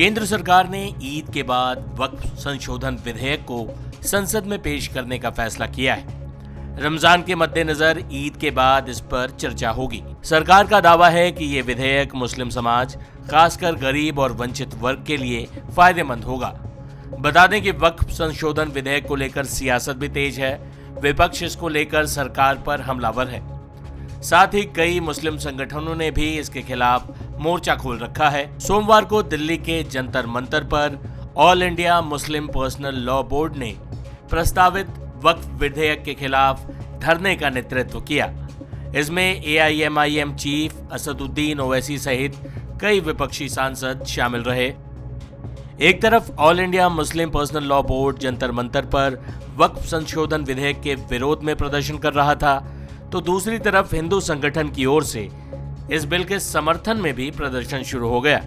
केंद्र सरकार ने ईद के बाद वक्फ संशोधन विधेयक को संसद में पेश करने का फैसला किया है। रमजान के मद्देनजर ईद के बाद इस पर चर्चा होगी। सरकार का दावा है कि ये विधेयक मुस्लिम समाज, खासकर गरीब और वंचित वर्ग के लिए फायदेमंद होगा। बता दें कि वक्फ संशोधन विधेयक को लेकर सियासत भी तेज है। विपक्ष इसको लेकर सरकार पर हमलावर है। साथ ही कई मुस्लिम संगठनों ने भी इसके खिलाफ मोर्चा खोल रखा है। सोमवार को दिल्ली के जंतर मंतर पर all India Muslim personal law board ने प्रस्तावित वक्फ विधेयक के खिलाफ धरने का नेतृत्व किया। इसमें AIMIM चीफ असदुद्दीन ओवैसी सहित कई विपक्षी सांसद शामिल रहे। एक तरफ all India Muslim personal law board Jantar Mantar पर वक्फ संशोधन विधेयक के विरोध में प्रदर्शन कर रहा था, तो दूसरी तरफ हिंदू संगठन की ओर से इस बिल के समर्थन में भी प्रदर्शन शुरू हो गया।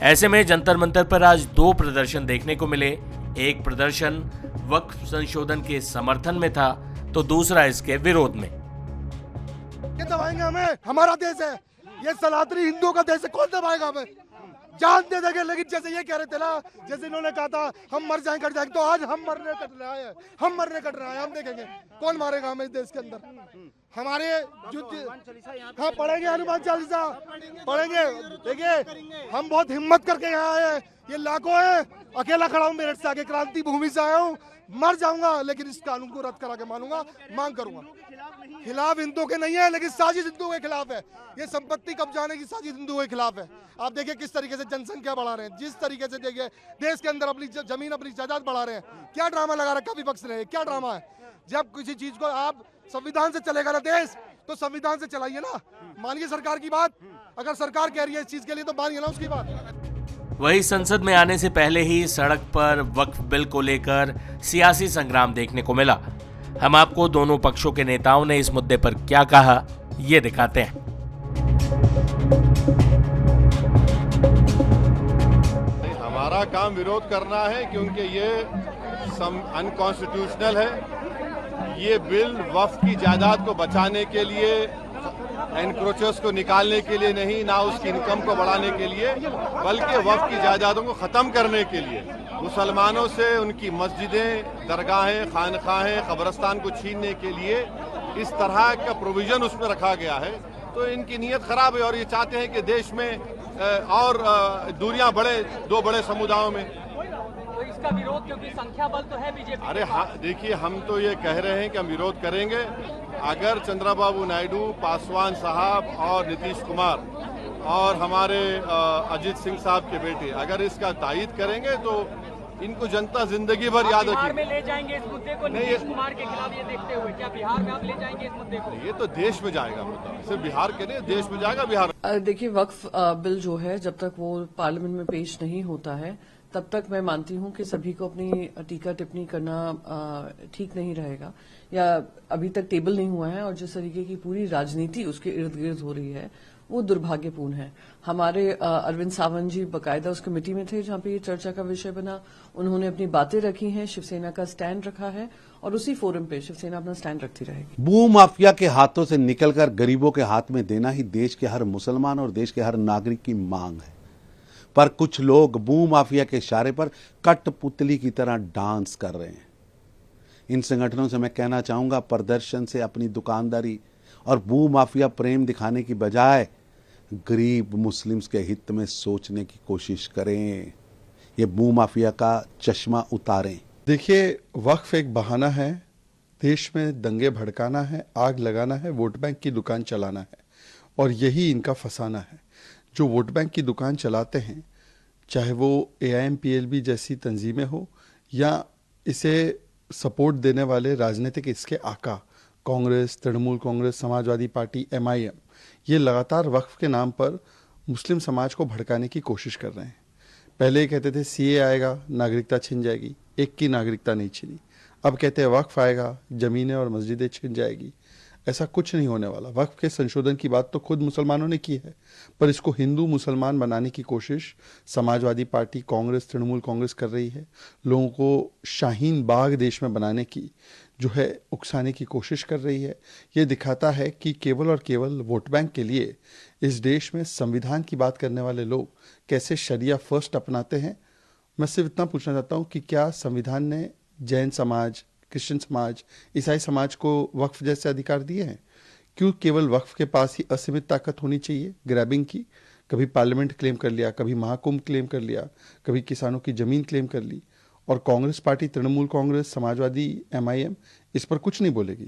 ऐसे में जंतर मंतर पर आज दो प्रदर्शन देखने को मिले। एक प्रदर्शन वक्फ संशोधन के समर्थन में था, तो दूसरा इसके विरोध में। ये दबाएंगे हमें, हमारा देश है, ये सनातनी हिंदुओं का देश है, कौन दबाएगा हमें? जान दे देंगे। लेकिन जैसे ये कह रहे थे ना, जैसे इन्होंने कहा था हम मर जाएंगे कट जाएंगे, तो आज हम मरने कट रहे हैं, हम देखेंगे कौन मारेगा हमें इस देश के अंदर। हमारे हाँ पढ़ेंगे, हनुमान चालीसा पढ़ेंगे। देखिए हम बहुत हिम्मत करके यहाँ आए हैं, ये लाखों है, अकेला खड़ा हूँ मेरठ से आके, क्रांति भूमि से आया हूँ। मर जाऊंगा लेकिन इस कानून को रद्द करा के मानूंगा, मांग करूंगा। खिलाफ हिंदुओं के नहीं है, लेकिन साजिश हिंदुओं के खिलाफ है। ये संपत्ति कब्जाने की साजिश हिंदुओं के खिलाफ है। आप देखिए किस तरीके से जनसंख्या बढ़ा रहे हैं, जिस तरीके से देखिए देश के अंदर अपनी जमीन, अपनी जायदाद बढ़ा रहे हैं। क्या ड्रामा लगा रखा विपक्ष ने, क्या ड्रामा है? जब किसी चीज को आप संविधान से चलेगा ना देश, तो संविधान से चलाइए ना, मानिए सरकार की बात। अगर सरकार कह रही है इस चीज के लिए, तो मानिए ना उसकी बात। वही संसद में आने से पहले ही सड़क पर वक्फ बिल को लेकर सियासी संग्राम देखने को मिला। हम आपको दोनों पक्षों के नेताओं ने इस मुद्दे पर क्या कहा, ये दिखाते हैं। हमारा काम विरोध करना है, क्योंकि ये अनकॉन्स्टिट्यूशनल है। ये बिल वक्फ की जायदाद को बचाने के लिए, एनक्रोचर्स को निकालने के लिए नहीं, ना उसकी इनकम को बढ़ाने के लिए, बल्कि वक्फ की जायदादों को खत्म करने के लिए, मुसलमानों से उनकी मस्जिदें, दरगाहें, खानखाहें, कब्रस्तान को छीनने के लिए इस तरह का प्रोविजन उसमें रखा गया है। तो इनकी नीयत खराब है और ये चाहते हैं कि देश में और दूरियां बढ़े दो बड़े समुदायों में। तो इसका विरोध, क्योंकि संख्या बल तो है बीजेपी। अरे हाँ, देखिए हम तो ये कह रहे हैं कि हम विरोध करेंगे। अगर चंद्रबाबू नायडू, पासवान साहब और नीतीश कुमार और हमारे अजीत सिंह साहब के बेटे अगर इसका तायीद करेंगे, तो इनको जनता जिंदगी भर याद रखेगी। बिहार में ले जाएंगे इस मुद्दे को नीतीश कुमार के खिलाफ, ये देखते हुए क्या बिहार में आप ले जाएंगे इस मुद्दे को? ये तो देश में जाएगा मुद्दा, सिर्फ बिहार के नहीं, देश में जाएगा। बिहार देखिए, वक्फ बिल जो है, जब तक वो पार्लियामेंट में पेश नहीं होता है, तब तक मैं मानती हूं कि सभी को अपनी टीका टिप्पणी करना ठीक नहीं रहेगा, या अभी तक टेबल नहीं हुआ है, और जिस तरीके की पूरी राजनीति उसके इर्द गिर्द हो रही है, वो दुर्भाग्यपूर्ण है। हमारे अरविंद सावंत जी बकायदा उस कमेटी में थे जहां पे ये चर्चा का विषय बना। उन्होंने अपनी बातें रखी हैं, शिवसेना का स्टैंड रखा है, और उसी फोरम पे शिवसेना अपना स्टैंड रखती रहेगी। भूमाफिया के हाथों से निकलकर गरीबों के हाथ में देना ही देश के हर मुसलमान और देश के हर नागरिक की मांग है। पर कुछ लोग भूमाफिया के इशारे पर कठपुतली की तरह डांस कर रहे हैं। इन संगठनों से मैं कहना चाहूंगा, प्रदर्शन से अपनी दुकानदारी और भूमाफिया प्रेम दिखाने की बजाय गरीब मुस्लिम्स के हित में सोचने की कोशिश करें। ये भूमाफिया का चश्मा उतारें। देखिए, वक्फ एक बहाना है, देश में दंगे भड़काना है, आग लगाना है, वोट बैंक की दुकान चलाना है, और यही इनका फसाना है। जो वोट बैंक की दुकान चलाते हैं, चाहे वो AIMPLB जैसी तंजीमें हो, या इसे सपोर्ट देने वाले राजनीतिक इसके आका कांग्रेस, तृणमूल कांग्रेस, समाजवादी पार्टी, MIM, ये लगातार वक्फ के नाम पर मुस्लिम समाज को भड़काने की कोशिश कर रहे हैं। पहले कहते थे CA आएगा, नागरिकता छिन जाएगी, एक की नागरिकता नहीं छिनी। अब कहते हैं वक्फ आएगा, जमीनें और मस्जिदें छिन जाएगी। ऐसा कुछ नहीं होने वाला। वक्फ के संशोधन की बात तो खुद मुसलमानों ने की है, पर इसको हिंदू मुसलमान बनाने की कोशिश समाजवादी पार्टी, कांग्रेस, तृणमूल कांग्रेस कर रही है। लोगों को शाहीन बाग देश में बनाने की जो है उकसाने की कोशिश कर रही है। ये दिखाता है कि केवल और केवल वोट बैंक के लिए इस देश में संविधान की बात करने वाले लोग कैसे शरिया फर्स्ट अपनाते हैं। मैं सिर्फ इतना पूछना चाहता हूँ कि क्या संविधान ने जैन समाज, क्रिश्चियन समाज, ईसाई समाज को वक्फ जैसे अधिकार दिए हैं? क्यों केवल वक्फ के पास ही असीमित ताकत होनी चाहिए ग्रैबिंग की? कभी पार्लियामेंट क्लेम कर लिया, कभी महाकुंभ क्लेम कर लिया, कभी किसानों की जमीन क्लेम कर ली, और कांग्रेस पार्टी, तृणमूल कांग्रेस, समाजवादी, MIM इस पर कुछ नहीं बोलेगी।